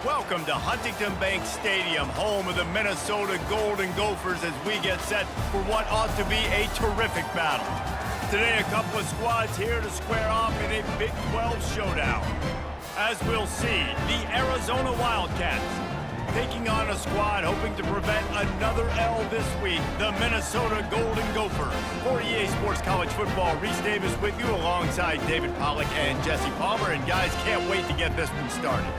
Welcome to Huntington Bank Stadium, home of the Minnesota Golden Gophers, as we get set for what ought to be a terrific battle. Today, a couple of squads here to square off in a Big 12 showdown. As we'll see, the Arizona Wildcats taking on a squad hoping to prevent another L this week, the Minnesota Golden Gophers. For EA Sports College Football, Reese Davis with you alongside David Pollack and Jesse Palmer. And guys, can't wait to get this one started.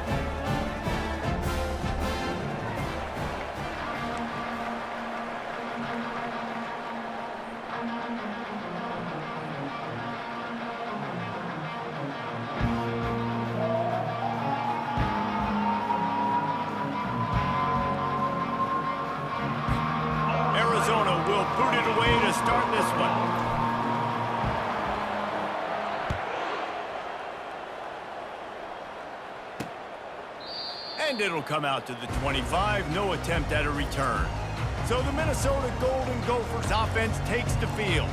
Arizona will boot it away to start this one. And it'll come out to the 25, no attempt at a return. So the Minnesota Golden Gophers offense takes the field.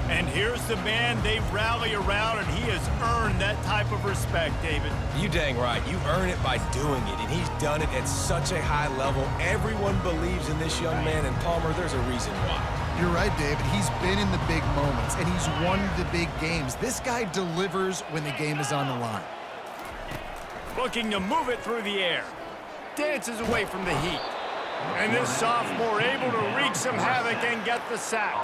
And here's the man they rally around, and he has earned that type of respect, David. You dang right. You earn it by doing it, and he's done it at such a high level. Everyone believes in this young man, and Palmer, there's a reason why. You're right, David. He's been in the big moments, and he's won the big games. This guy delivers when the game is on the line. Looking to move it through the air. Dances away from the heat. And this sophomore able to wreak some havoc and get the sack.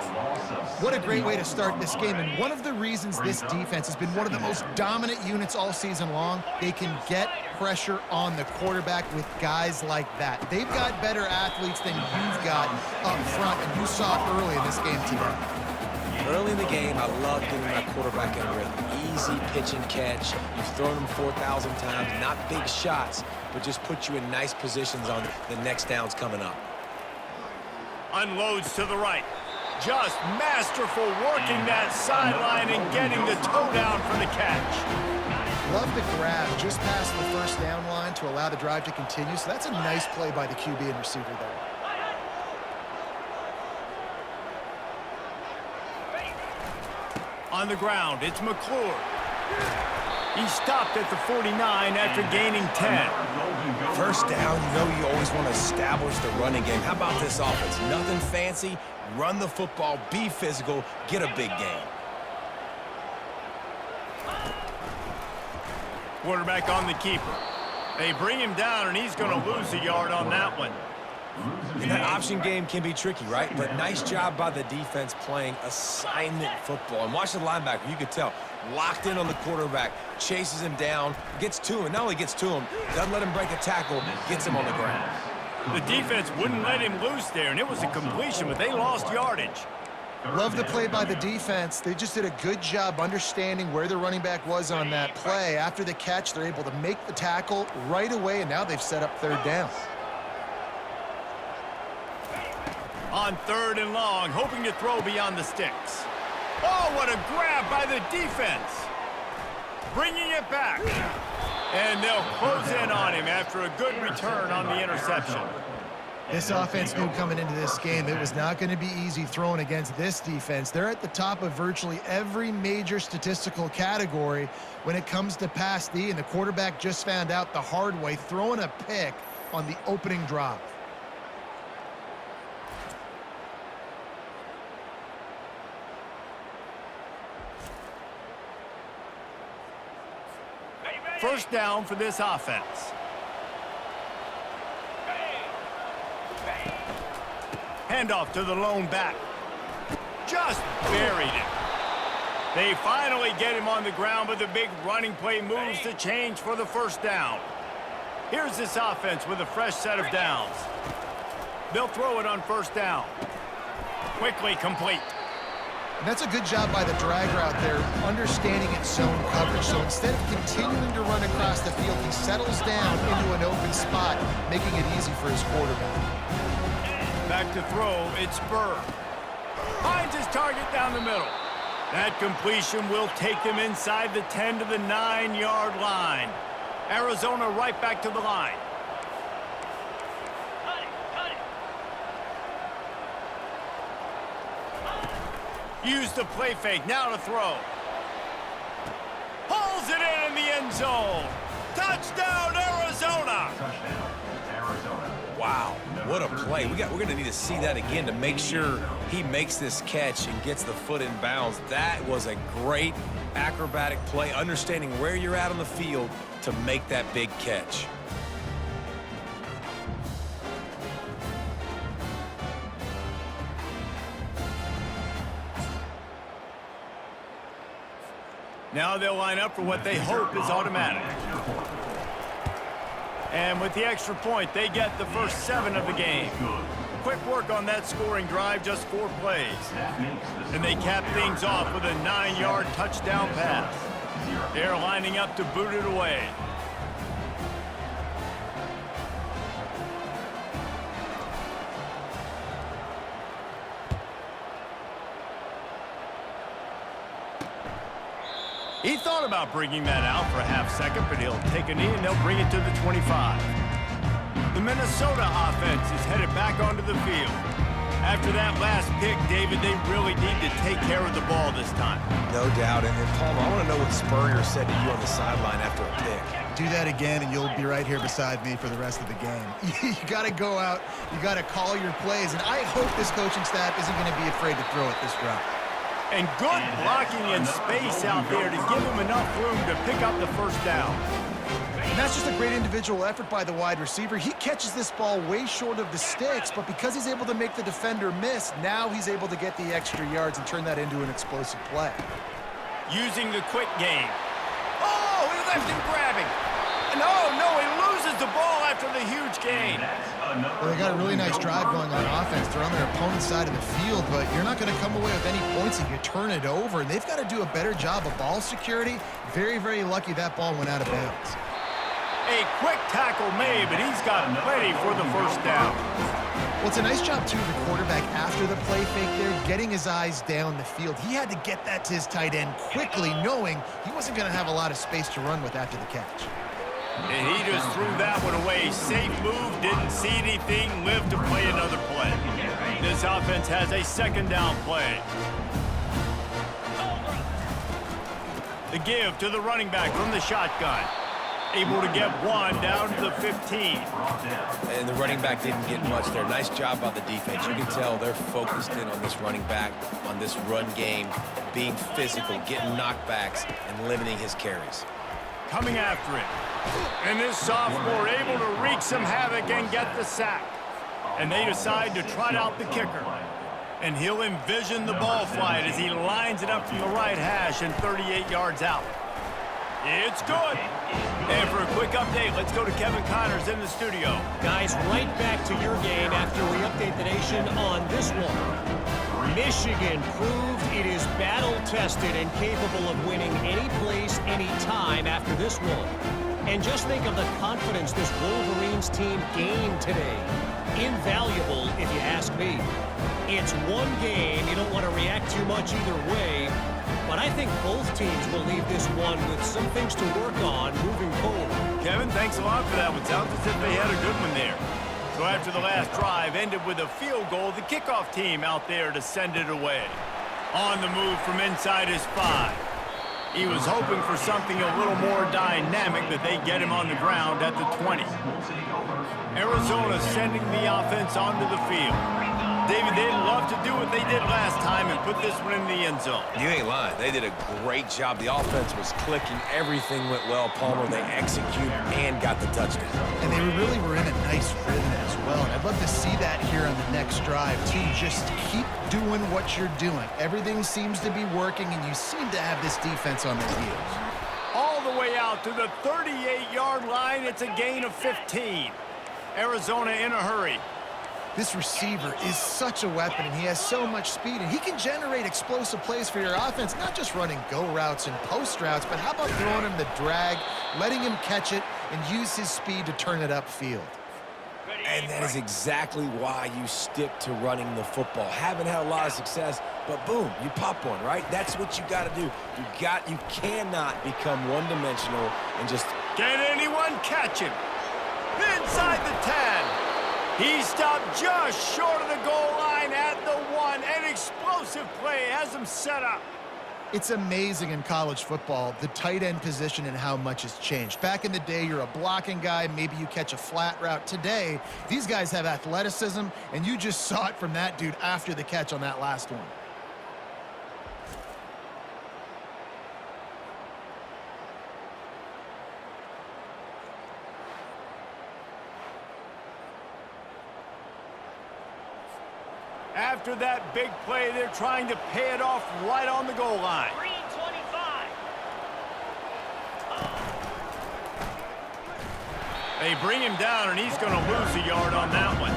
What a great way to start this game. And one of the reasons this defense has been one of the most dominant units all season long, they can get pressure on the quarterback with guys like that. They've got better athletes than you've got up front, and you saw it early in this game today. Early in the game, I love getting my quarterback in a rhythm. Easy pitch and catch. You've thrown him 4,000 times. Not big shots, but just put you in nice positions on the next downs coming up. Unloads to the right. Just masterful working that sideline and getting the toe down for the catch. Love the grab just past the first down line to allow the drive to continue. So that's a nice play by the QB and receiver there. On the ground, it's McClure. He stopped at the 49 after gaining 10. First down, you know you always want to establish the running game. How about this offense? Nothing fancy. Run the football, be physical, get a big gain. Quarterback on the keeper. They bring him down, and he's going to lose a yard on that one. And that option game can be tricky, right? But nice job by the defense playing assignment football. And watch the linebacker. You could tell. Locked in on the quarterback. Chases him down. Gets to him. Not only gets to him, doesn't let him break a tackle. Gets him on the ground. The defense wouldn't let him loose there, and it was a completion, but they lost yardage. Love the play by the defense. They just did a good job understanding where the running back was on that play. After the catch, they're able to make the tackle right away, and now they've set up third down. On third and long, hoping to throw beyond the sticks. Oh, what a grab by the defense. Bringing it back. And they'll close in on him after a good return on the interception. This offense knew coming into this game it was not going to be easy throwing against this defense. They're at the top of virtually every major statistical category when it comes to pass D, and the quarterback just found out the hard way, throwing a pick on the opening drive. First down for this offense. Handoff to the lone back. Just buried it. They finally get him on the ground, but the big running play moves the change for the first down. Here's this offense with a fresh set of downs. They'll throw it on first down. Quickly complete. And that's a good job by the drag route there, understanding its zone coverage. So instead of continuing to run across the field, he settles down into an open spot, making it easy for his quarterback. Back to throw, it's Spur. Finds his target down the middle. That completion will take them inside the 10 to the 9-yard line. Arizona right back to the line. Use the play fake, now to throw. Pulls it in the end zone. Touchdown, Arizona! what a play. We're going to need to see that again to make sure he makes this catch and gets the foot in bounds. That was a great acrobatic play, understanding where you're at on the field to make that big catch. Now they'll line up for what they hope is automatic. And with the extra point, they get the first 7 of the game. Quick work on that scoring drive, just 4 plays. And they cap things off with a 9-yard touchdown pass. They're lining up to boot it away. He thought about bringing that out for a half second, but he'll take a knee and they'll bring it to the 25. The Minnesota offense is headed back onto the field. After that last pick, David, they really need to take care of the ball this time. No doubt. And Palmer, I want to know what Spurrier said to you on the sideline after a pick. Do that again, and you'll be right here beside me for the rest of the game. You got to go out. You got to call your plays, and I hope this coaching staff isn't going to be afraid to throw it this route. And good blocking in space out there to give him enough room to pick up the first down. And that's just a great individual effort by the wide receiver. He catches this ball way short of the sticks, but because he's able to make the defender miss, now he's able to get the extra yards and turn that into an explosive play. Using the quick game. Oh, he left him grabbing. No, he loses the ball after the huge gain. Well, they got a really nice drive going on offense. They're on their opponent's side of the field, but you're not going to come away with any points if you turn it over. And they've got to do a better job of ball security. Very, very lucky that ball went out of bounds. A quick tackle made, but he's got plenty for the first down. Well, it's a nice job, too, of the quarterback after the play fake there, getting his eyes down the field. He had to get that to his tight end quickly, knowing he wasn't going to have a lot of space to run with after the catch. And he just threw that one away. Safe move, didn't see anything, lived to play another play. This offense has a second down play. The give to the running back from the shotgun. Able to get one down to the 15. And the running back didn't get much there. Nice job by the defense. You can tell they're focused in on this running back, on this run game, being physical, getting knockbacks, and limiting his carries. Coming after it. And this sophomore able to wreak some havoc and get the sack. And they decide to trot out the kicker. And he'll envision the ball flight as he lines it up from the right hash and 38 yards out. It's good. And for a quick update, let's go to Kevin Connors in the studio. Guys, right back to your game after we update the nation on this one. Michigan proved it is battle-tested and capable of winning any place, any time after this one. And just think of the confidence this Wolverines team gained today. Invaluable, if you ask me. It's one game. You don't want to react too much either way. But I think both teams will leave this one with some things to work on moving forward. Kevin, thanks a lot for that one. Sounds as if they had a good one there. So after the last drive ended with a field goal, the kickoff team out there to send it away. On the move from inside his 5. He was hoping for something a little more dynamic, but they get him on the ground at the 20. Arizona sending the offense onto the field. David, they'd love to do what they did last time and put this one in the end zone. You ain't lying. They did a great job. The offense was clicking. Everything went well. Palmer, they executed and got the touchdown. And they really were in a nice rhythm as well. And I'd love to see that here on the next drive, too. Just keep doing what you're doing. Everything seems to be working, and you seem to have this defense on their heels. All the way out to the 38-yard line. It's a gain of 15. Arizona in a hurry. This receiver is such a weapon, and he has so much speed, and he can generate explosive plays for your offense, not just running go routes and post routes, but how about throwing him the drag, letting him catch it, and use his speed to turn it upfield. And that is exactly why you stick to running the football. Haven't had a lot of success, but boom, you pop one, right? That's what you got to do. You cannot become one-dimensional and just... Can anyone catch him? Inside the 10. He stopped just short of the goal line at the 1. An explosive play has him set up. It's amazing in college football, the tight end position and how much has changed. Back in the day, you're a blocking guy, maybe you catch a flat route. Today, these guys have athleticism, and you just saw it from that dude after the catch on that last one. After that big play, they're trying to pay it off right on the goal line. 325. They bring him down, and he's going to lose a yard on that one.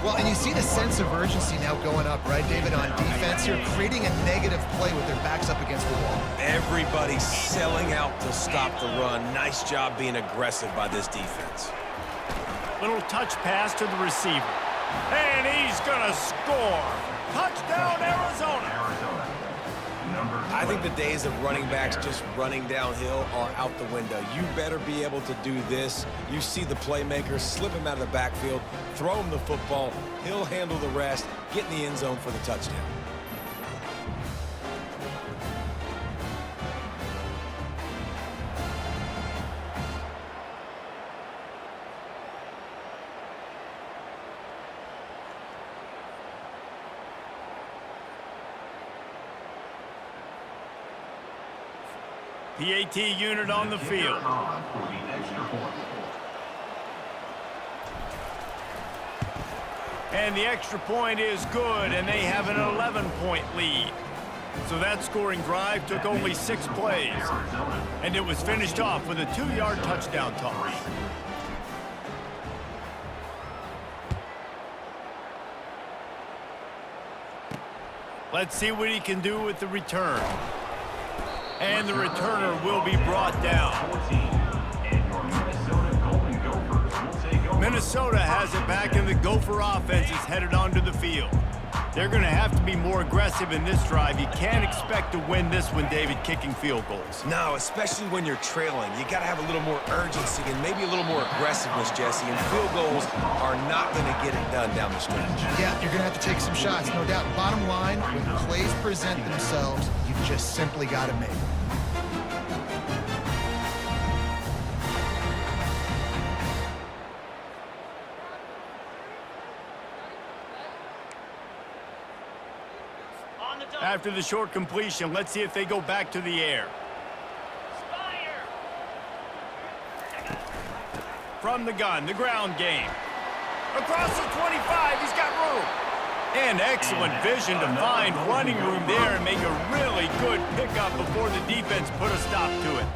Well, and you see the sense of urgency now going up, right, David, on defense here, creating a negative play with their backs up against the wall. Everybody's selling out to stop the run. Nice job being aggressive by this defense. Little touch pass to the receiver. And he's going to score. Touchdown, Arizona. I think the days of running backs just running downhill are out the window. You better be able to do this. You see the playmaker, slip him out of the backfield, throw him the football. He'll handle the rest, get in the end zone for the touchdown. PAT unit on the field. And the extra point is good, and they have an 11-point lead. So that scoring drive took only 6 plays. And it was finished off with a 2-yard touchdown toss. Let's see what he can do with the return. And the returner will be brought down. Minnesota has it back, and the Gopher offense is headed onto the field. They're going to have to be more aggressive in this drive. You can't expect to win this one, David, kicking field goals. No, especially when you're trailing. You got to have a little more urgency and maybe a little more aggressiveness, Jesse. And field goals are not going to get it done down the stretch. Yeah, you're going to have to take some shots, no doubt. Bottom line, when plays present themselves, you just simply got to make them. After the short completion, let's see if they go back to the air. From the gun, the ground game. Across the 25, he's got room. And excellent vision to find running room there and make a really good pickup before the defense put a stop to it.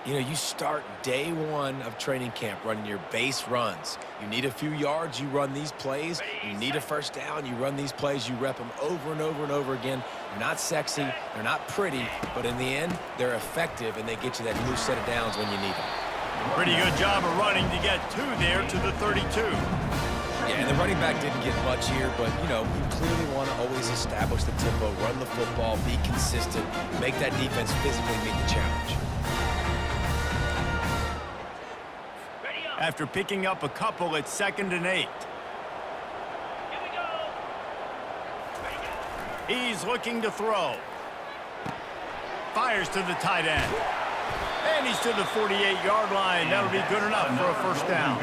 You know, you start day one of training camp running your base runs. You need a few yards, you run these plays. You need a first down, you run these plays. You rep them over and over and over again. They're not sexy, they're not pretty, but in the end, they're effective, and they get you that new set of downs when you need them. Pretty good job of running to get 2 there to the 32. Yeah, and the running back didn't get much here, but, you know, you clearly want to always establish the tempo, run the football, be consistent, make that defense physically meet the challenge. After picking up a couple, it's 2nd and 8. He's looking to throw. Fires to the tight end. And he's to the 48-yard line. That'll be good enough for a first down.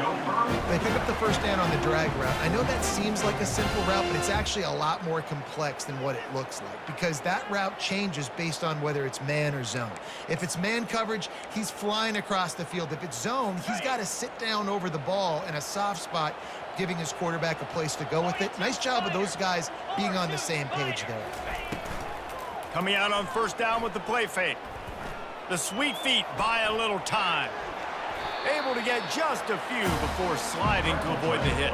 They pick up the first down on the drag route. I know that seems like a simple route, but it's actually a lot more complex than what it looks like, because that route changes based on whether it's man or zone. If it's man coverage, he's flying across the field. If it's zone, he's got to sit down over the ball in a soft spot, giving his quarterback a place to go with it. Nice job of those guys being on the same page there. Coming out on first down with the play fake. The sweet feet buy a little time. Able to get just a few before sliding to avoid the hit.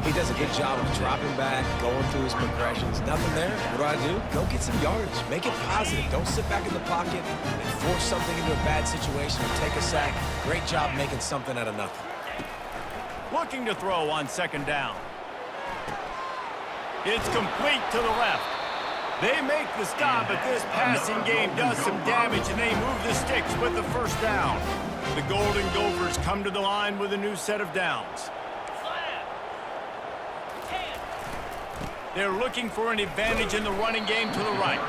He does a good job of dropping back, going through his progressions. Nothing there. What do? Go get some yardage. Make it positive. Don't sit back in the pocket and force something into a bad situation or take a sack. Great job making something out of nothing. Looking to throw on 2nd down. It's complete to the left. They make the stop, but this passing game does some damage, and they move the sticks with the first down. The Golden Gophers come to the line with a new set of downs. They're looking for an advantage in the running game to the right.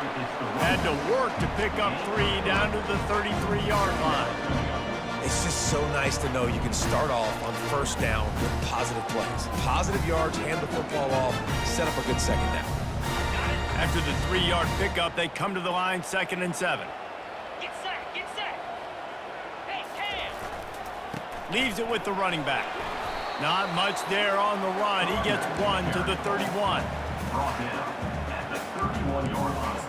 Had to work to pick up 3 down to the 33-yard line. It's just so nice to know you can start off on first down with positive plays. Positive yards, hand the football off, set up a good second down. After the 3-yard pickup, they come to the line 2nd and 7. Get set, get set. Hey, Cam. Leaves it with the running back. Not much there on the run. He gets 1 to the 31. Brought in at the 31-yard line.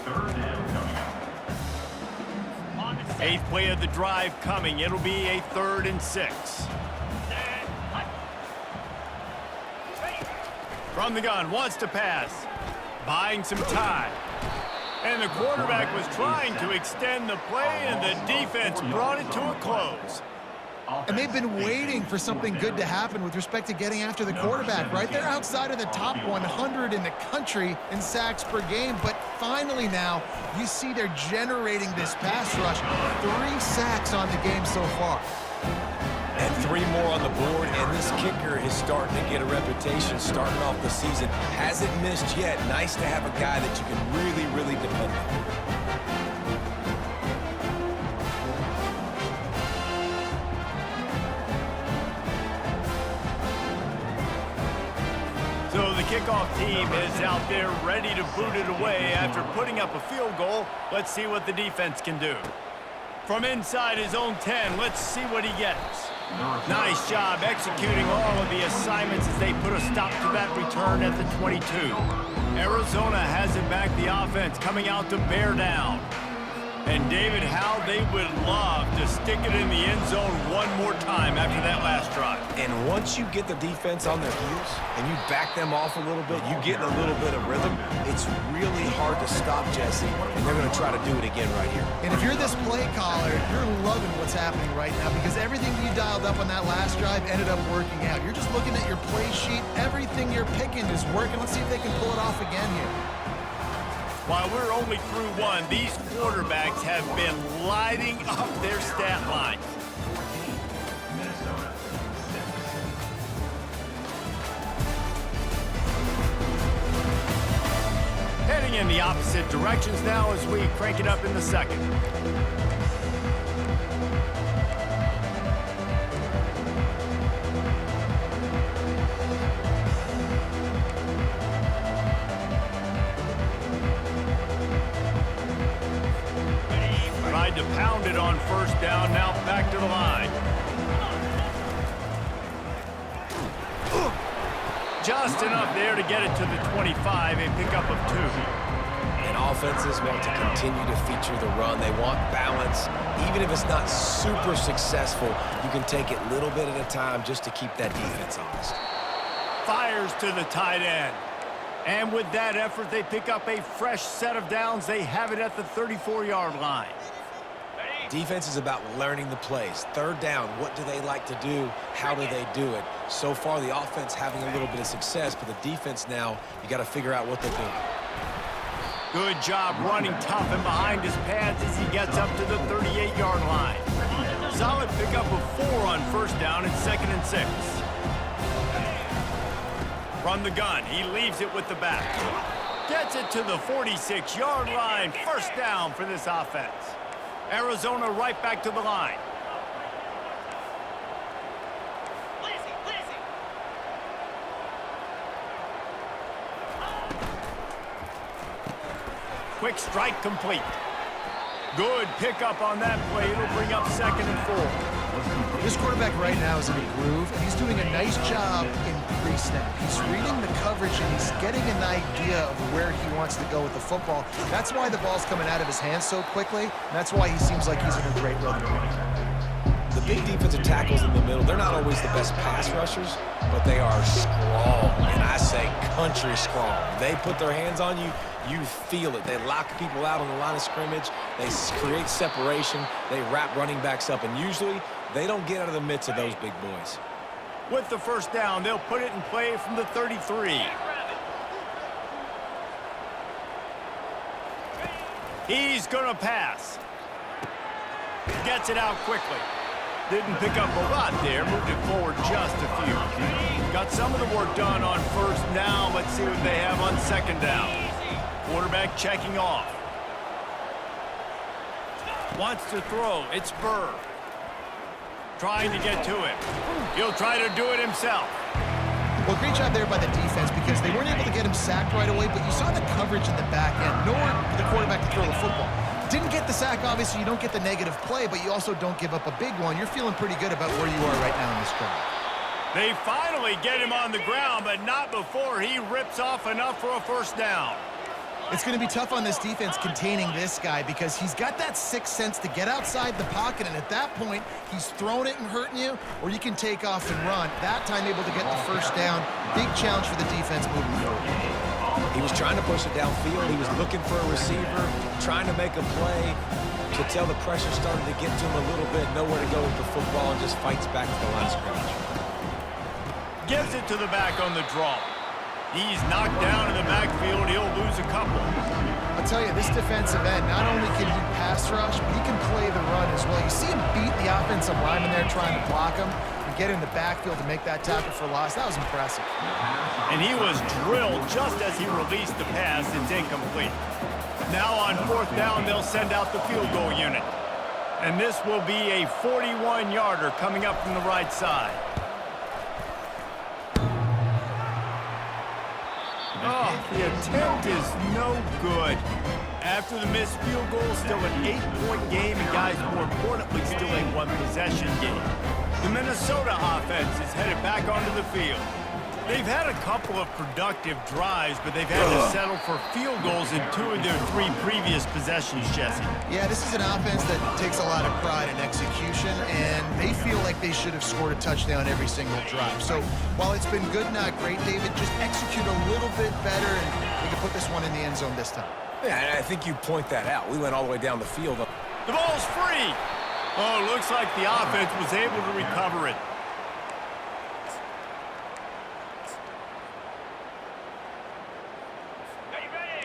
Third down coming up. On the set. 8th play of the drive coming. It'll be a 3rd and 6. Set. Hut. Ready. From the gun, wants to pass. Buying some time. And the quarterback was trying to extend the play, and the defense brought it to a close. And they've been waiting for something good to happen with respect to getting after the quarterback, right? They're outside of the top 100 in the country in sacks per game, but finally now you see they're generating this pass rush. 3 sacks on the game so far. And 3 more on the board, and this kicker is starting to get a reputation starting off the season. Hasn't missed yet. Nice to have a guy that you can really, really depend on. So the kickoff team is out there ready to boot it away after putting up a field goal. Let's see what the defense can do. From inside his own 10, let's see what he gets. Nice job executing all of the assignments as they put a stop to that return at the 22. Arizona has it back, the offense coming out to bear down. And David, how they would love to stick it in the end zone one more time after that last drive. And once you get the defense on their heels and you back them off a little bit, you get in a little bit of rhythm, it's really hard to stop Jesse, and they're going to try to do it again right here. And if you're this play caller, you're loving what's happening right now because everything you dialed up on that last drive ended up working out. You're just looking at your play sheet. Everything you're picking is working. Let's see if they can pull it off again here. While we're only through 1, these quarterbacks have been lighting up their stat lines. Minnesota. Heading in the opposite directions now as we crank it up in the 2nd. Tried to pound it on first down, now back to the line. Just enough there to get it to the 25, a pickup of 2. And offenses want to continue to feature the run. They want balance. Even if it's not super successful, you can take it little bit at a time just to keep that defense honest. Fires to the tight end. And with that effort, they pick up a fresh set of downs. They have it at the 34-yard line. Defense is about learning the plays. 3rd down, what do they like to do? How do they do it? So far, the offense having a little bit of success, but the defense now, you got to figure out what they're doing. Good job running tough and behind his pads as he gets up to the 38-yard line. Solid pickup of 4 on first down and 2nd and 6. From the gun, he leaves it with the back. Gets it to the 46-yard line. First down for this offense. Arizona right back to the line. Quick strike complete. Good pickup on that play. It'll bring up 2nd and 4. This quarterback right now is in a groove, and he's doing a nice job in pre-snap. He's reading the coverage, and he's getting an idea of where he wants to go with the football. That's why the ball's coming out of his hands so quickly, and that's why he seems like he's in a great rhythm. The big defensive tackles in the middle, they're not always the best pass rushers, but they are strong, and I say country strong. They put their hands on you, you feel it. They lock people out on the line of scrimmage. They create separation. They wrap running backs up, and usually they don't get out of the midst of those big boys. With the first down, they'll put it in play from the 33. He's going to pass. Gets it out quickly. Didn't pick up a lot there, moved it forward just a few. Got some of the work done on first down. Let's see what they have on second down. Quarterback checking off. Wants to throw. It's Burr. Trying to get to it. He'll try to do it himself. Well, great job there by the defense because they weren't able to get him sacked right away, but you saw the coverage in the back end. Nowhere for the quarterback to throw the football. Didn't get the sack, obviously. You don't get the negative play, but you also don't give up a big one. You're feeling pretty good about where you are right now in this drive. They finally get him on the ground, but not before he rips off enough for a first down. It's going to be tough on this defense containing this guy because he's got that sixth sense to get outside the pocket, and at that point, he's throwing it and hurting you, or you can take off and run. That time able to get the first down. Big challenge for the defense moving forward. He was trying to push it downfield. He was looking for a receiver, trying to make a play. To tell the pressure started to get to him a little bit, nowhere to go with the football, and just fights back to the line of scrimmage. Gives it to the back on the draw. He's knocked down in the backfield. He'll lose a couple. I'll tell you, this defensive end, not only can he pass rush, but he can play the run as well. You see him beat the offensive lineman there trying to block him and get in the backfield to make that tackle for loss. That was impressive. And he was drilled just as he released the pass. It's incomplete. Now on fourth down, they'll send out the field goal unit. And this will be a 41-yarder coming up from the right side. Oh, the attempt is no good. After the missed field goal, still an 8-point game, and guys, more importantly, still a one-possession game. The Minnesota offense is headed back onto the field. They've had a couple of productive drives, but they've had to settle for field goals in 2 of their 3 previous possessions, Jesse. Yeah, this is an offense that takes a lot of pride in execution, and they feel like they should have scored a touchdown every single drive. So while it's been good, not great, David, just execute a little bit better, and we can put this one in the end zone this time. Yeah, and I think you point that out. We went all the way down the field. The ball's free. Oh, looks like the offense was able to recover it.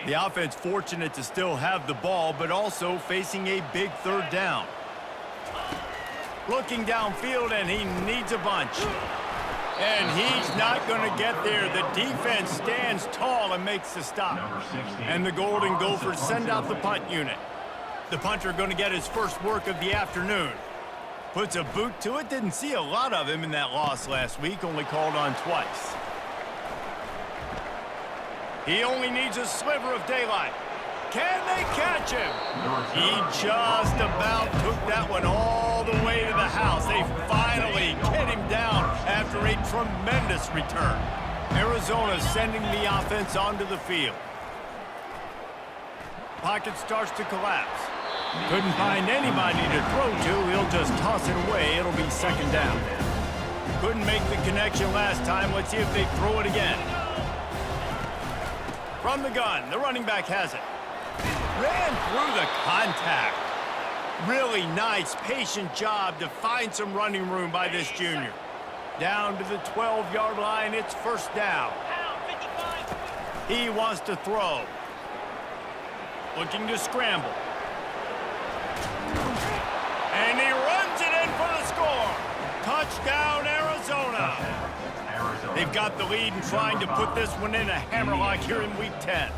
The offense fortunate to still have the ball, but also facing a big third down. Looking downfield, and he needs a bunch. And he's not going to get there. The defense stands tall and makes the stop. And the Golden Gophers send out the punt unit. The punter going to get his first work of the afternoon. Puts a boot to it. Didn't see a lot of him in that loss last week. Only called on twice. He only needs a sliver of daylight. Can they catch him? He just about took that one all the way to the house. They finally get him down after a tremendous return. Arizona sending the offense onto the field. Pocket starts to collapse. Couldn't find anybody to throw to. He'll just toss it away. It'll be second down. Couldn't make the connection last time. Let's see if they throw it again. From the gun, the running back has it. Ran through the contact. Really nice, patient job to find some running room by this junior. Down to the 12-yard line, it's first down. He wants to throw. Looking to scramble. And he runs it in for the score. Touchdown, Arizona. They've got the lead and trying to put this one in a hammerlock here in Week 10.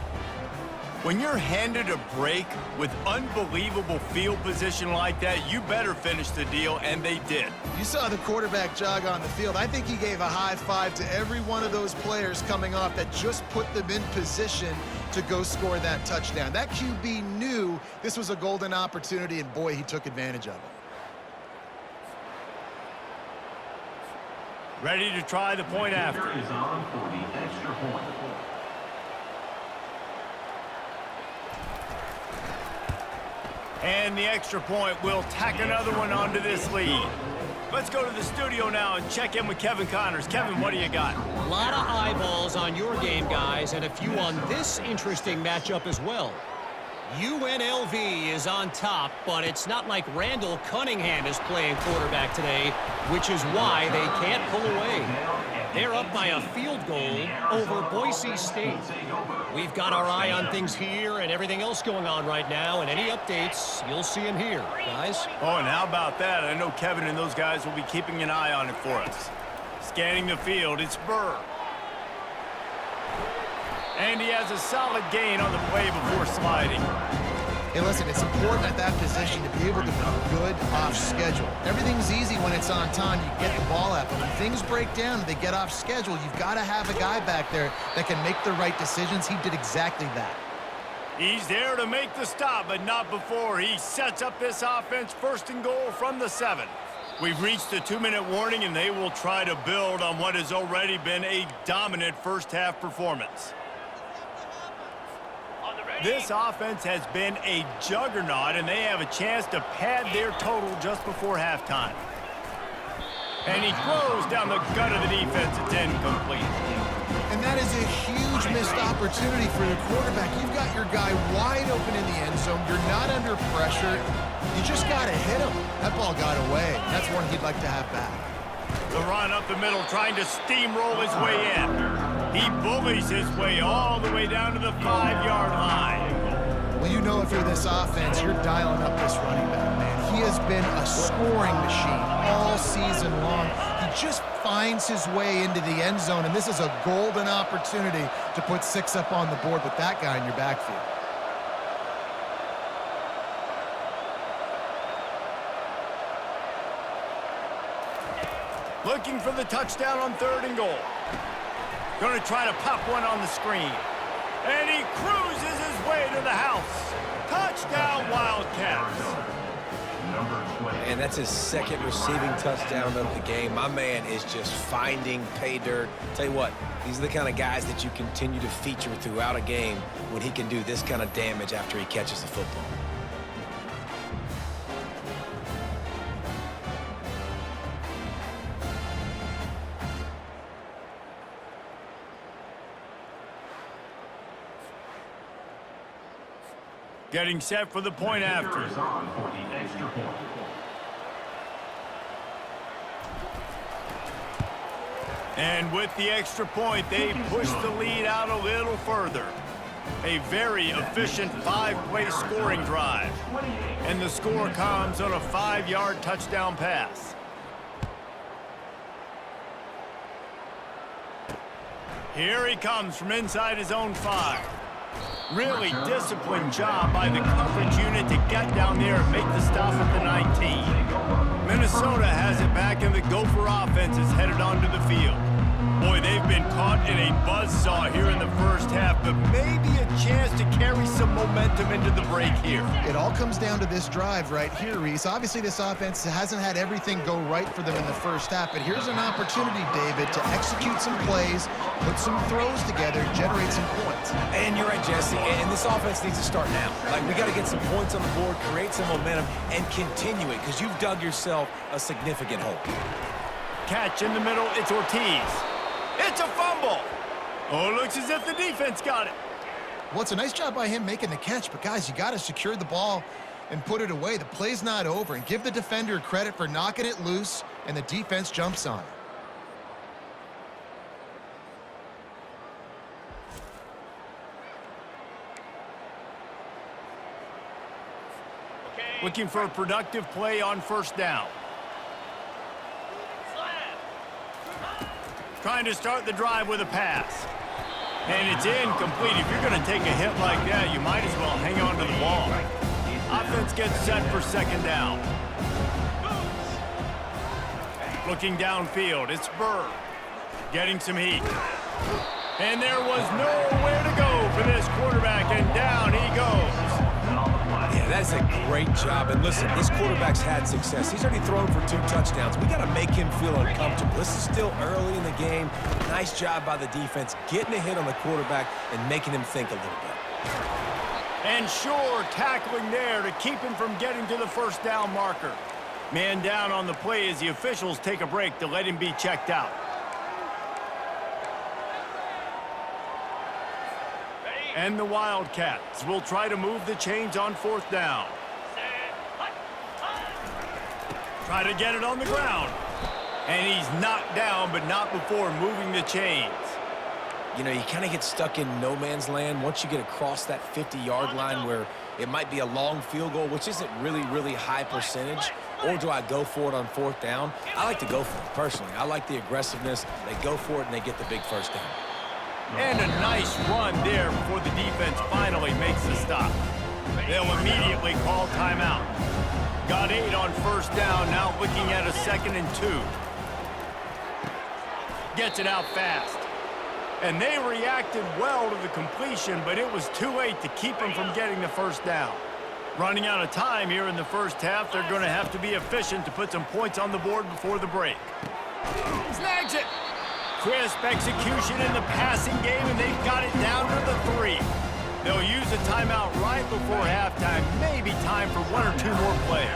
When you're handed a break with unbelievable field position like that, you better finish the deal, and they did. You saw the quarterback jog on the field. I think he gave a high five to every one of those players coming off that just put them in position to go score that touchdown. That QB knew this was a golden opportunity, and boy, he took advantage of it. Ready to try the point after. Is on for the extra point. And the extra point will tack another one onto this lead. Let's go to the studio now and check in with Kevin Connors. Kevin, what do you got? A lot of eyeballs on your game, guys, and a few on this interesting matchup as well. UNLV is on top, but it's not like Randall Cunningham is playing quarterback today, which is why they can't pull away. They're up by a field goal over Boise State. We've got our eye on things here and everything else going on right now, and any updates, you'll see them here, guys. Oh, and how about that? I know Kevin and those guys will be keeping an eye on it for us. Scanning the field, it's Burr. And he has a solid gain on the play before sliding. Hey, listen, it's important at that position to be able to be good off schedule. Everything's easy when it's on time. You get the ball out, but when things break down and they get off schedule, you've got to have a guy back there that can make the right decisions. He did exactly that. He's there to make the stop, but not before he sets up this offense first and goal from the 7. We've reached the 2-minute warning, and they will try to build on what has already been a dominant first-half performance. This offense has been a juggernaut, and they have a chance to pad their total just before halftime. And he throws down the gut of the defense. It's incomplete. And that is a huge missed opportunity for the quarterback. You've got your guy wide open in the end zone. You're not under pressure. You just got to hit him. That ball got away. That's one he'd like to have back. The run up the middle, trying to steamroll his way in. He bullies his way all the way down to the 5-yard line. Well, you know if you're this offense, you're dialing up this running back, man. He has been a scoring machine all season long. He just finds his way into the end zone, and this is a golden opportunity to put 6 up on the board with that guy in your backfield. Looking for the touchdown on 3rd and goal. Going to try to pop one on the screen. And he cruises his way to the house. Touchdown, Wildcats. And that's his 2nd receiving touchdown of the game. My man is just finding pay dirt. Tell you what, these are the kind of guys that you continue to feature throughout a game when he can do this kind of damage after he catches the football. Getting set for the point after. And with the extra point, they push the lead out a little further. A very efficient 5-play scoring drive. And the score comes on a 5-yard touchdown pass. Here he comes from inside his own 5. Really disciplined job by the coverage unit to get down there and make the stop at the 19. Minnesota has it back, and the Gopher offense is headed onto the field. Boy, they've been caught in a buzzsaw here in the first half, but maybe a chance to carry some momentum into the break here. It all comes down to this drive right here, Reese. Obviously, this offense hasn't had everything go right for them in the first half, but here's an opportunity, David, to execute some plays, put some throws together, generate some points. And you're right, Jesse, and this offense needs to start now. Like, we got to get some points on the board, create some momentum, and continue it, because you've dug yourself a significant hole. Catch in the middle, it's Ortiz. It's a fumble. Oh, it looks as if the defense got it. Well, it's a nice job by him making the catch, but guys, you got to secure the ball and put it away. The play's not over, and give the defender credit for knocking it loose, and the defense jumps on it. Looking for a productive play on 1st down. Trying to start the drive with a pass. And it's incomplete. If you're going to take a hit like that, you might as well hang on to the ball. Offense gets set for 2nd down. Looking downfield, it's Burr. Getting some heat. And there was nowhere to go for this quarterback, and down he goes. Yeah, that's a great job. And listen, this quarterback's had success. He's already thrown for 2 touchdowns. We got to make him feel uncomfortable. This is still early in the game. Nice job by the defense, getting a hit on the quarterback and making him think a little bit. And sure, tackling there to keep him from getting to the 1st down marker. Man down on the play as the officials take a break to let him be checked out. And the Wildcats will try to move the chains on 4th down. Try to get it on the ground. And he's knocked down, but not before moving the chains. You know, you kind of get stuck in no man's land once you get across that 50-yard line where it might be a long field goal, which isn't really high percentage, or do I go for it on 4th down? I like to go for it, personally. I like the aggressiveness. They go for it, and they get the big first down. And a nice run there before the defense finally makes the stop. They'll immediately call timeout. Got 8 on 1st down, now looking at a 2nd and 2. Gets it out fast. And they reacted well to the completion, but it was too late to keep them from getting the 1st down. Running out of time here in the 1st half, they're going to have to be efficient to put some points on the board before the break. Snags it. Crisp execution in the passing game, and they've got it down to the 3. They'll use a timeout right before halftime, maybe time for 1 or 2 more plays.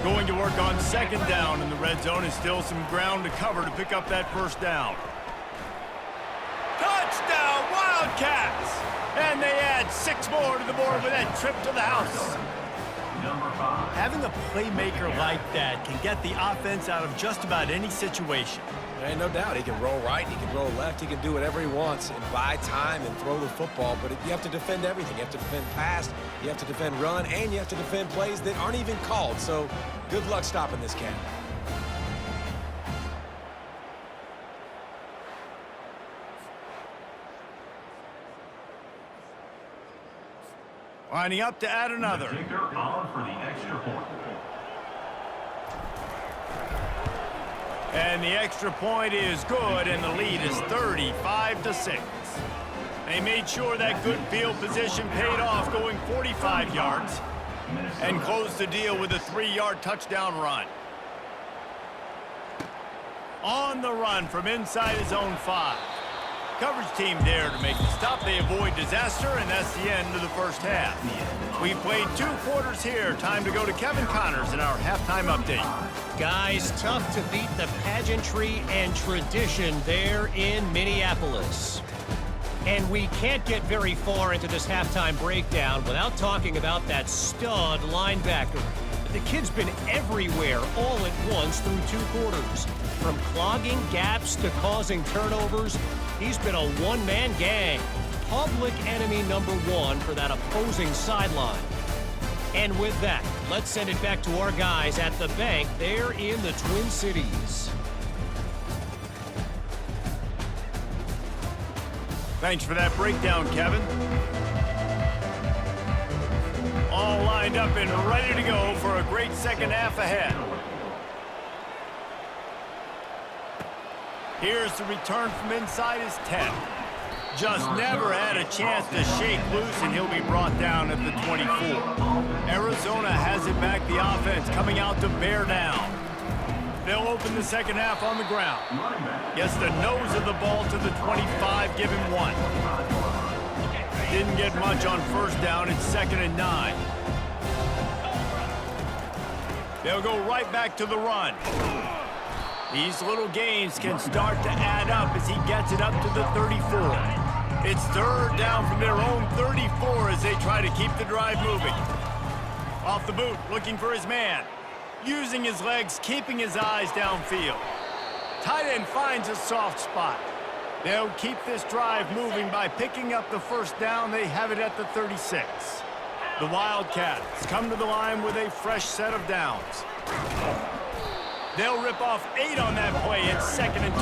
Going to work on 2nd down in the red zone, and still some ground to cover to pick up that 1st down. Touchdown, Wildcats! And they add 6 more to the board with that trip to the house. Number 5. Having a playmaker like that can get the offense out of just about any situation. There ain't no doubt. He can roll right, he can roll left, he can do whatever he wants and buy time and throw the football, but you have to defend everything. You have to defend pass, you have to defend run, and you have to defend plays that aren't even called. So good luck stopping this cat. Lining up to add another. Kicker on for the extra point. And the extra point is good, and the lead is 35-6. They made sure that good field position paid off, going 45 yards, and closed the deal with a 3-yard touchdown run. On the run from inside his own 5. Coverage team there to make the stop. They avoid disaster, and that's the end of the 1st half. We've played 2 quarters here. Time to go to Kevin Connors in our halftime update. Guys, tough to beat the pageantry and tradition there in Minneapolis. And we can't get very far into this halftime breakdown without talking about that stud linebacker. The kid's been everywhere all at once through 2 quarters. From clogging gaps to causing turnovers, he's been a one-man gang. Public enemy number 1 for that opposing sideline. And with that, let's send it back to our guys at the bank there in the Twin Cities. Thanks for that breakdown, Kevin. All lined up and ready to go for a great 2nd half ahead. Here's the return from inside his 10. Just never had a chance to shake loose, and he'll be brought down at the 24. Arizona has it back, the offense coming out to bear down. They'll open the 2nd half on the ground. Gets the nose of the ball to the 25, give him 1. Didn't get much on 1st down, it's 2nd and 9. They'll go right back to the run. These little gains can start to add up as he gets it up to the 34. It's 3rd down from their own 34 as they try to keep the drive moving. Off the boot, looking for his man. Using his legs, keeping his eyes downfield. Tight end finds a soft spot. They'll keep this drive moving by picking up the 1st down. They have it at the 36. The Wildcats come to the line with a fresh set of downs. They'll rip off 8 on that play. It's 2nd and 2.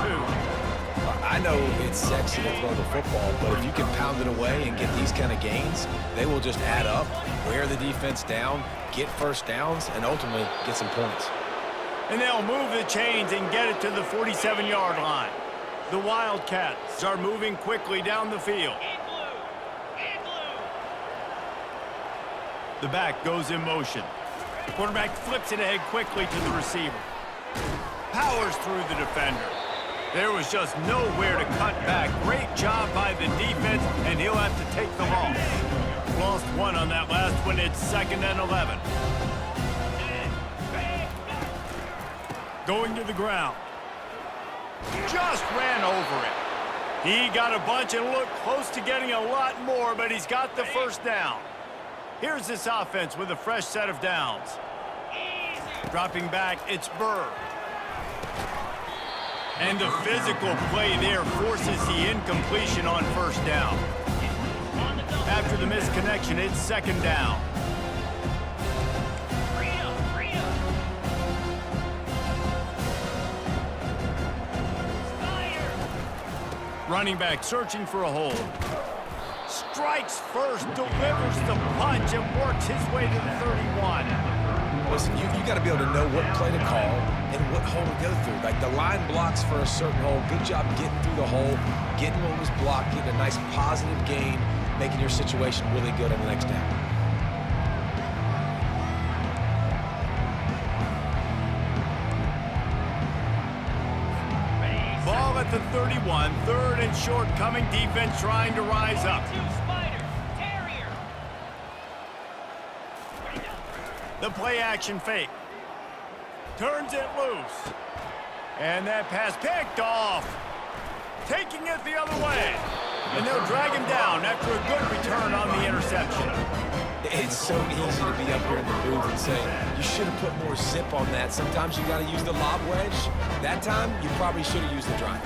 I know it's sexy to throw the football, but if you can pound it away and get these kind of gains, they will just add up, wear the defense down, get 1st downs, and ultimately get some points. And they'll move the chains and get it to the 47-yard line. The Wildcats are moving quickly down the field. The back goes in motion. Quarterback flips it ahead quickly to the receiver. Powers through the defender. There was just nowhere to cut back. Great job by the defense, and he'll have to take the loss. Lost 1 on that last one. It's 2nd and 11. Going to the ground. Just ran over it. He got a bunch and looked close to getting a lot more, but he's got the 1st down. Here's this offense with a fresh set of downs. Dropping back, it's Burr. And the physical play there forces the incompletion on first down. After the misconnection, it's second down. Running back searching for a hole. Strikes first, delivers the punch, and works his way to the 31. Listen, you got to be able to know what play to call and what hole to go through. Like the line blocks for a certain hole. Good job getting through the hole, getting what was blocked, getting a nice positive gain, making your situation really good on the next down. Ball at the 31, third and short coming, defense trying to rise up. The play action fake. Turns it loose. And that pass picked off. Taking it the other way. And they'll drag him down after a good return on the interception. It's so easy to be up here in the booth and say, you should have put more zip on that. Sometimes you got to use the lob wedge. That time, you probably should have used the drive.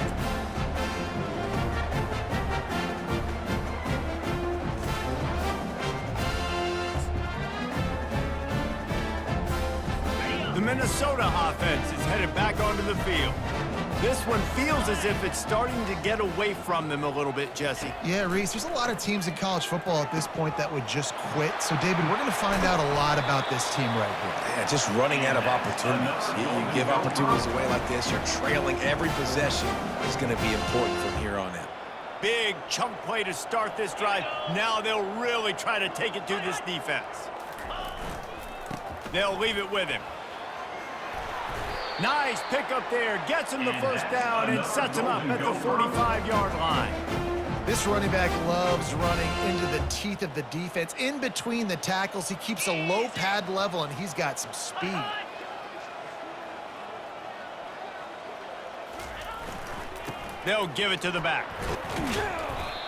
The Minnesota offense is headed back onto the field. This one feels as if it's starting to get away from them a little bit, Jesse. Yeah, Reese, there's a lot of teams in college football at this point that would just quit. So, David, we're going to find out a lot about this team right here. Yeah, just running out of opportunities. You give opportunities away like this, you're trailing every possession is going to be important from here on out. Big chunk play to start this drive. Now they'll really try to take it to this defense. They'll leave it with him. Nice pickup there, gets him the first down and sets him up at the 45-yard line. This running back loves running into the teeth of the defense. In between the tackles, he keeps a low pad level, and he's got some speed. They'll give it to the back.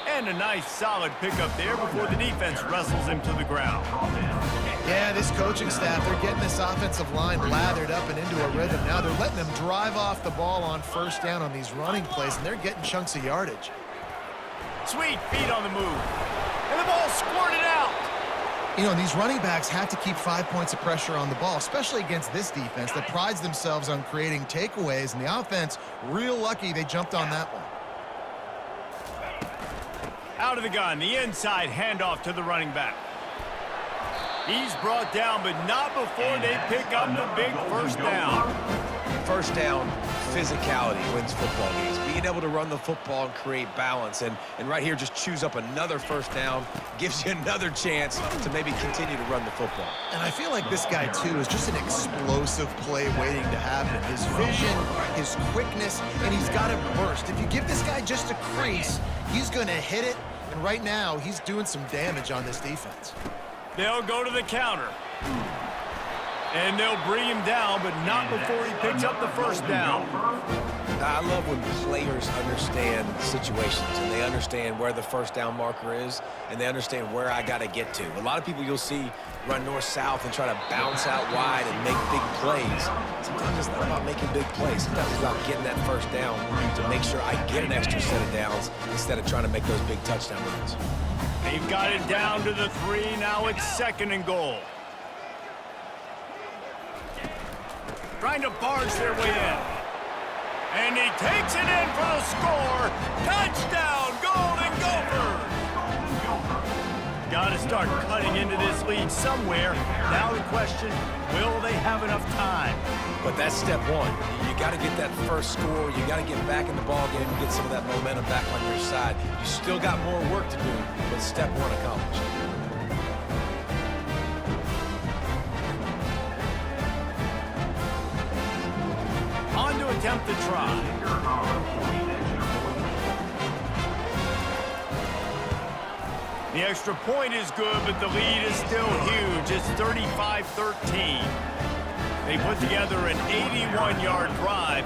And a nice solid pickup there before the defense wrestles him to the ground. Yeah, this coaching staff, they're getting this offensive line lathered up and into a rhythm. Now they're letting them drive off the ball on first down on these running plays, and they're getting chunks of yardage. Sweet feet on the move. And the ball squirted out. You know, these running backs have to keep 5 points of pressure on the ball, especially against this defense that prides themselves on creating takeaways, and the offense, real lucky they jumped on that one. Out of the gun, the inside handoff to the running back. He's brought down, but not before they pick up the big first down. First down, physicality wins football games. Being able to run the football and create balance. And right here, just choose up another first down, gives you another chance to maybe continue to run the football. And I feel like this guy, too, is just an explosive play waiting to happen. His vision, his quickness, and he's got a burst. If you give this guy just a crease, he's going to hit it. And right now, he's doing some damage on this defense. They'll go to the counter. And they'll bring him down, but not before he picks up the first down. I love when players understand situations and they understand where the first down marker is and they understand where I got to get to. A lot of people you'll see run north-south and try to bounce out wide and make big plays. Sometimes it's not about making big plays. Sometimes it's about getting that first down to make sure I get an extra set of downs instead of trying to make those big touchdown runs. They've got it down to the 3. Now it's second and goal. Trying to barge their way in. And he takes it in for the score. Touchdown, Golden Gophers! Got to start cutting into this lead somewhere. Now the question, will they have enough time? But that's step one. You got to get that first score. You got to get back in the ball game and get some of that momentum back on your side. You still got more work to do, but step one accomplished. On to attempt the try. The extra point is good, but the lead is still huge. It's 35-13. They put together an 81-yard drive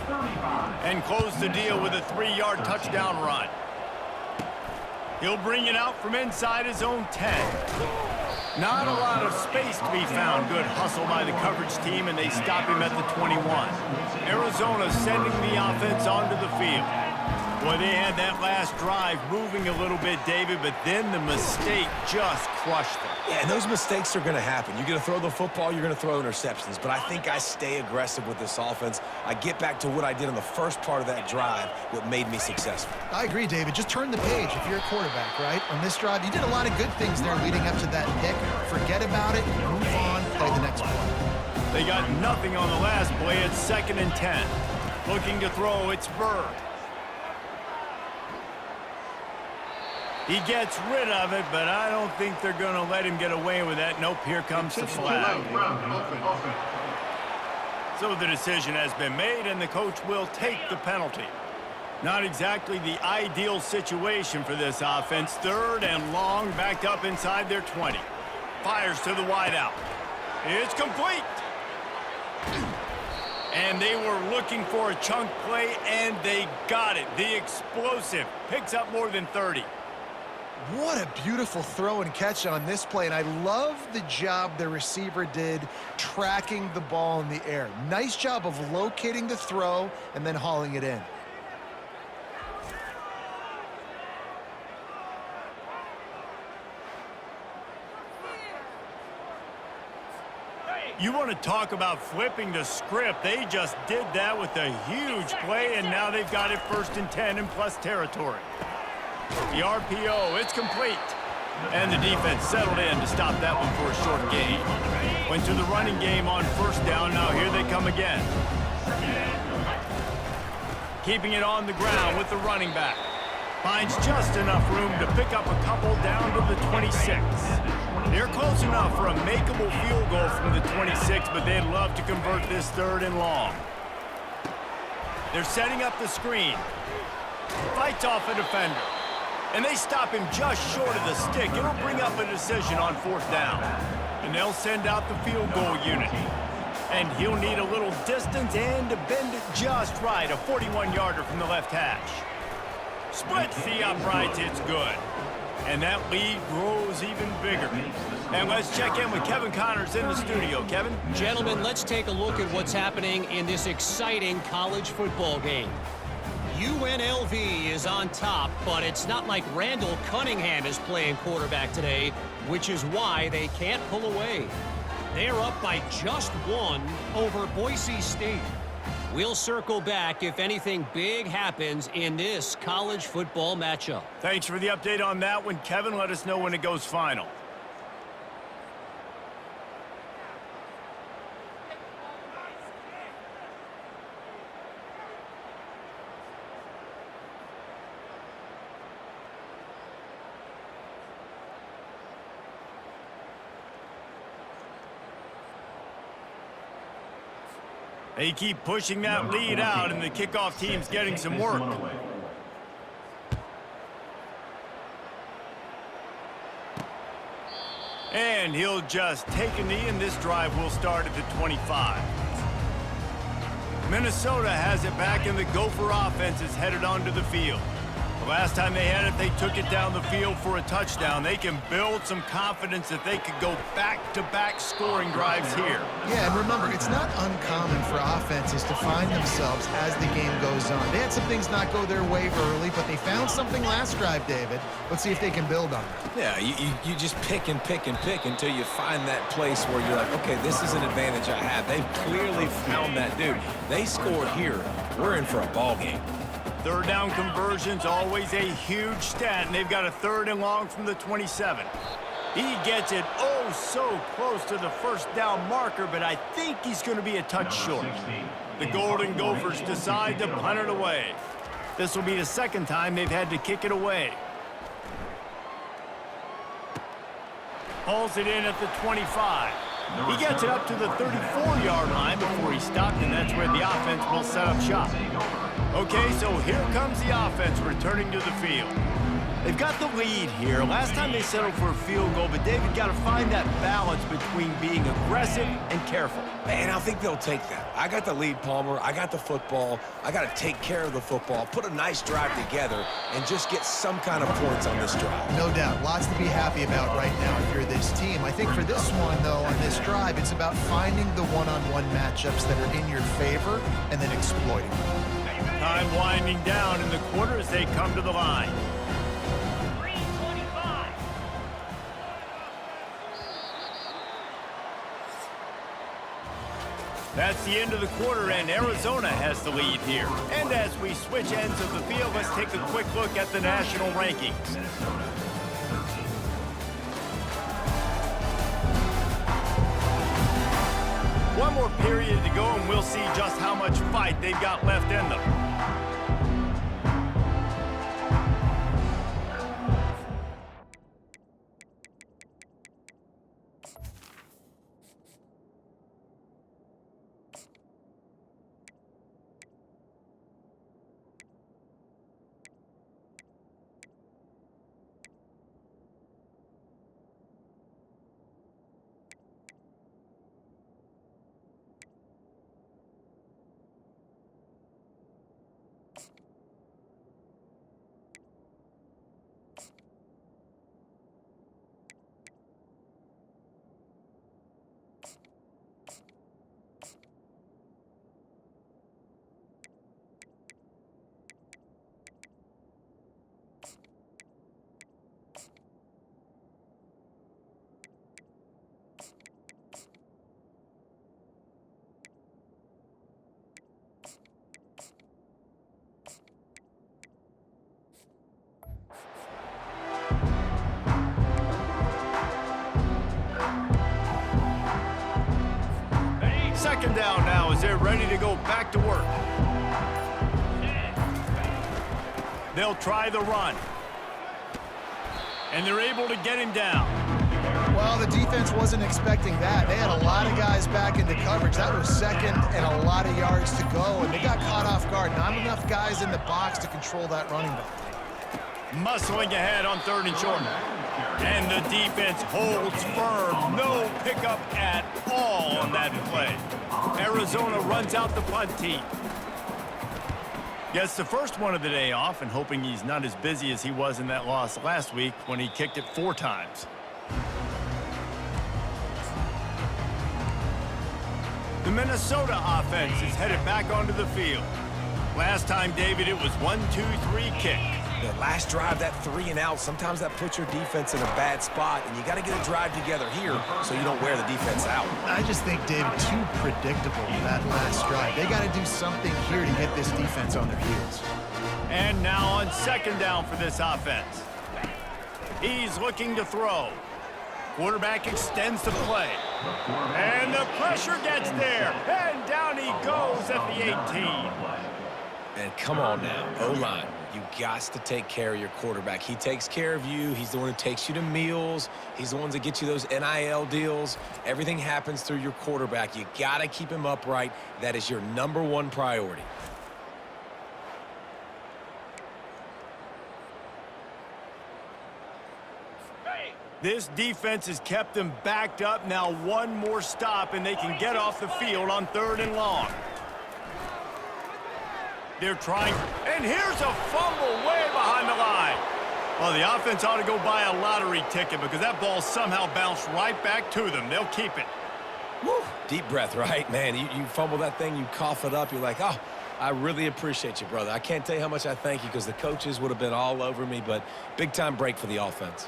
and close the deal with a 3-yard touchdown run. He'll bring it out from inside his own 10. Not a lot of space to be found. Good hustle by the coverage team, and they stop him at the 21. Arizona sending the offense onto the field. Boy, they had that last drive moving a little bit, David, but then the mistake just crushed them. Yeah, and those mistakes are going to happen. You're going to throw the football, you're going to throw interceptions. But I think I stay aggressive with this offense. I get back to what I did on the first part of that drive, what made me successful. I agree, David. Just turn the page if you're a quarterback, right? On this drive, you did a lot of good things there leading up to that pick. Forget about it, move on, play the next play. They got nothing on the last play. It's 2nd and 10. Looking to throw, it's Bird. He gets rid of it, but I don't think they're going to let him get away with that. Nope, here comes the flag. So the decision has been made, and the coach will take the penalty. Not exactly the ideal situation for this offense. 3rd and long, backed up inside their 20. Fires to the wideout. It's complete. And they were looking for a chunk play, and they got it. The explosive picks up more than 30. What a beautiful throw and catch on this play, and I love the job the receiver did tracking the ball in the air. Nice job of locating the throw and then hauling it in. You want to talk about flipping the script. They just did that with a huge play, and now they've got it 1st and 10 in plus territory. The RPO, it's complete. And the defense settled in to stop that one for a short gain. Went to the running game on 1st down. Now here they come again. Keeping it on the ground with the running back. Finds just enough room to pick up a couple down to the 26. They're close enough for a makeable field goal from the 26, but they'd love to convert this 3rd and long. They're setting up the screen. Fights off a defender. And they stop him just short of the stick. It'll bring up a decision on 4th down. And they'll send out the field goal unit. And he'll need a little distance and to bend it just right. A 41-yarder from the left hash. Splits the uprights. It's good. And that lead grows even bigger. And let's check in with Kevin Connors in the studio. Kevin? Gentlemen, let's take a look at what's happening in this exciting college football game. UNLV is on top, but it's not like Randall Cunningham is playing quarterback today, which is why they can't pull away. They're up by just 1 over Boise State. We'll circle back if anything big happens in this college football matchup. Thanks for the update on that one, Kevin. Let us know when it goes final. They keep pushing that lead out, and the kickoff team's getting some work. And he'll just take a knee, and this drive will start at the 25. Minnesota has it back, and the Gopher offense is headed onto the field. The last time they had it, they took it down the field for a touchdown. They can build some confidence that they could go back-to-back scoring drives here. Yeah, and remember, it's not uncommon for offenses to find themselves as the game goes on. They had some things not go their way early, but they found something last drive, David. Let's see if they can build on it. Yeah, you just pick and pick and pick until you find that place where you're like, okay, this is an advantage I have. They've clearly found that dude. They scored here. We're in for a ball game. 3rd down conversion's always a huge stat, and they've got a 3rd and long from the 27. He gets it oh so close to the 1st down marker, but I think he's going to be a touch short. The Golden Gophers decide to punt it away. This will be the 2nd time they've had to kick it away. Hauls it in at the 25. He gets it up to the 34-yard line before he stopped, and that's where the offense will set up shop. Okay, so here comes the offense returning to the field. They've got the lead here. Last time they settled for a field goal, but David got to find that balance between being aggressive and careful. Man, I think they'll take that. I got the lead, Palmer. I got the football. I got to take care of the football, put a nice drive together, and just get some kind of points on this drive. No doubt. Lots to be happy about right now if you're this team. I think for this one, though, on this drive, it's about finding the one-on-one matchups that are in your favor and then exploiting them. Time winding down in the quarter as they come to the line. 3:25. That's the end of the quarter, and Arizona has the lead here. And as we switch ends of the field, let's take a quick look at the national rankings. One more period to go, and we'll see just how much fight they've got left in them. Second down now as they're ready to go back to work. They'll try the run. And they're able to get him down. Well, the defense wasn't expecting that. They had a lot of guys back into coverage. That was second and a lot of yards to go, and they got caught off guard. Not enough guys in the box to control that running back. Muscling ahead on 3rd and short. And the defense holds firm. No pickup at all on that play. Arizona runs out the punt team. Gets the first one of the day off, and hoping he's not as busy as he was in that loss last week when he kicked it 4 times. The Minnesota offense is headed back onto the field. Last time, David, it was 1-2-3 kick. The last drive, that 3 and out, sometimes that puts your defense in a bad spot, and you got to get a drive together here so you don't wear the defense out. I just think, David, too predictable that last drive. They got to do something here to get this defense on their heels. And now on 2nd down for this offense. He's looking to throw. Quarterback extends the play. And the pressure gets there. And down he goes at the 18. And come on now, O-line. You got to take care of your quarterback. He takes care of you. He's the one who takes you to meals. He's the one that gets you those NIL deals. Everything happens through your quarterback. You got to keep him upright. That is your #1 priority. This defense has kept them backed up. Now one more stop, and they can get off the field on 3rd and long. They're trying, and here's a fumble way behind the line. Well, the offense ought to go buy a lottery ticket because that ball somehow bounced right back to them. They'll keep it. Woo. Deep breath, right? Man, you fumble that thing, you cough it up, you're like, oh, I really appreciate you, brother. I can't tell you how much I thank you because the coaches would have been all over me, but big-time break for the offense.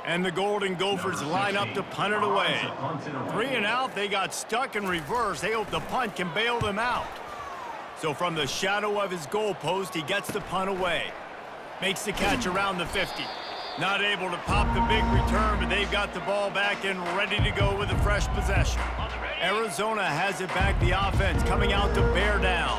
And the Golden Gophers line up to punt it away. 3 and out, they got stuck in reverse. They hope the punt can bail them out. So from the shadow of his goalpost, he gets the punt away. Makes the catch around the 50. Not able to pop the big return, but they've got the ball back and ready to go with a fresh possession. Arizona has it back, the offense coming out to bear down.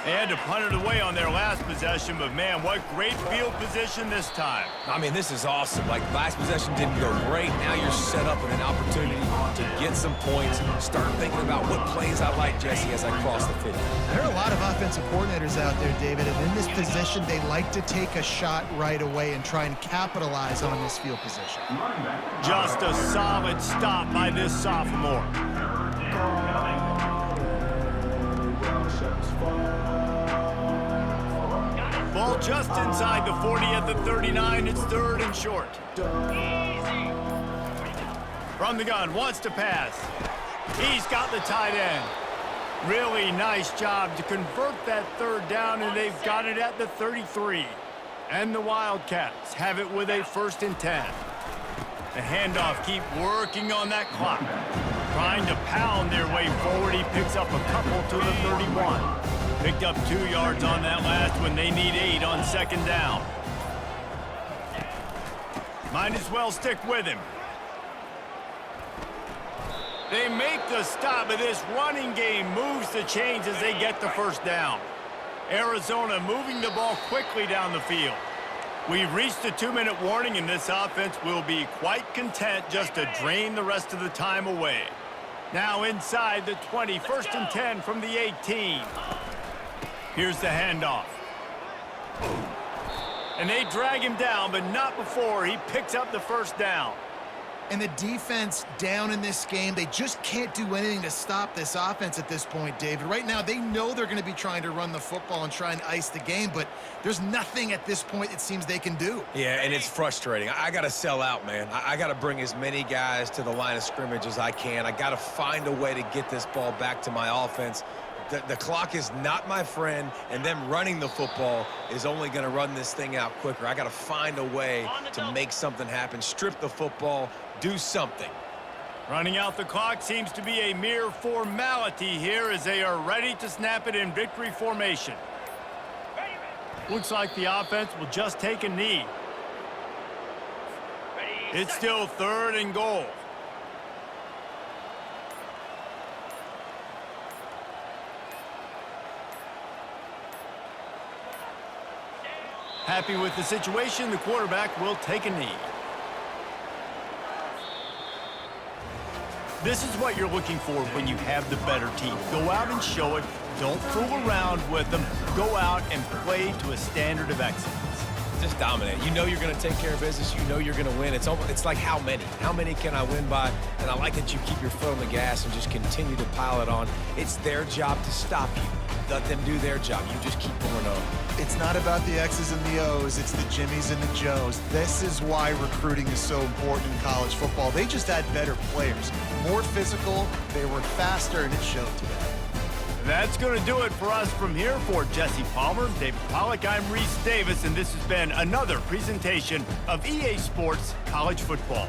They had to punt it away on their last possession, but man, what great field position this time. I mean, this is awesome. Like, last possession didn't go great. Now you're set up with an opportunity to get some points. Start thinking about what plays I like, Jesse, as I cross the 50. There are a lot of offensive coordinators out there, David, and in this position, they like to take a shot right away and try and capitalize on this field position. Just a solid stop by this sophomore. Ball just inside the 40 at the 39. It's 3rd and short. Easy. From the gun, wants to pass. He's got the tight end. Really nice job to convert that 3rd down, and they've got it at the 33. And the Wildcats have it with a 1st and 10. The handoff, keep working on that clock. Trying to pound their way forward. He picks up a couple to the 31. Picked up 2 yards on that last one. They need 8 on 2nd down. Might as well stick with him. They make the stop, but this running game moves the chains as they get the 1st down. Arizona moving the ball quickly down the field. We've reached the 2-minute warning, and this offense will be quite content just to drain the rest of the time away. Now inside the 20, 1st and 10 from the 18. Here's the handoff. And they drag him down, but not before he picks up the 1st down. And the defense down in this game, they just can't do anything to stop this offense at this point, David. Right now, they know they're going to be trying to run the football and try and ice the game, but there's nothing at this point it seems they can do. Yeah, and it's frustrating. I got to sell out, man. I got to bring as many guys to the line of scrimmage as I can. I got to find a way to get this ball back to my offense. The clock is not my friend, and them running the football is only going to run this thing out quicker. I got to find a way to make something happen, strip the football, do something. Running out the clock seems to be a mere formality here as they are ready to snap it in victory formation. Looks like the offense will just take a knee. It's still 3rd and goal. Happy with the situation, the quarterback will take a knee. This is what you're looking for when you have the better team. Go out and show it. Don't fool around with them. Go out and play to a standard of excellence. Just dominate. You know you're going to take care of business. You know you're going to win. It's like how many? How many can I win by? And I like that you keep your foot on the gas and just continue to pile it on. It's their job to stop you. Let them do their job. You just keep going on. It's not about the X's and the O's. It's the Jimmies and the Joes. This is why recruiting is so important in college football. They just had better players. More physical, they were faster, and it showed today. That's going to do it for us from here. For Jesse Palmer, David Pollack, I'm Reese Davis, and this has been another presentation of EA Sports College Football.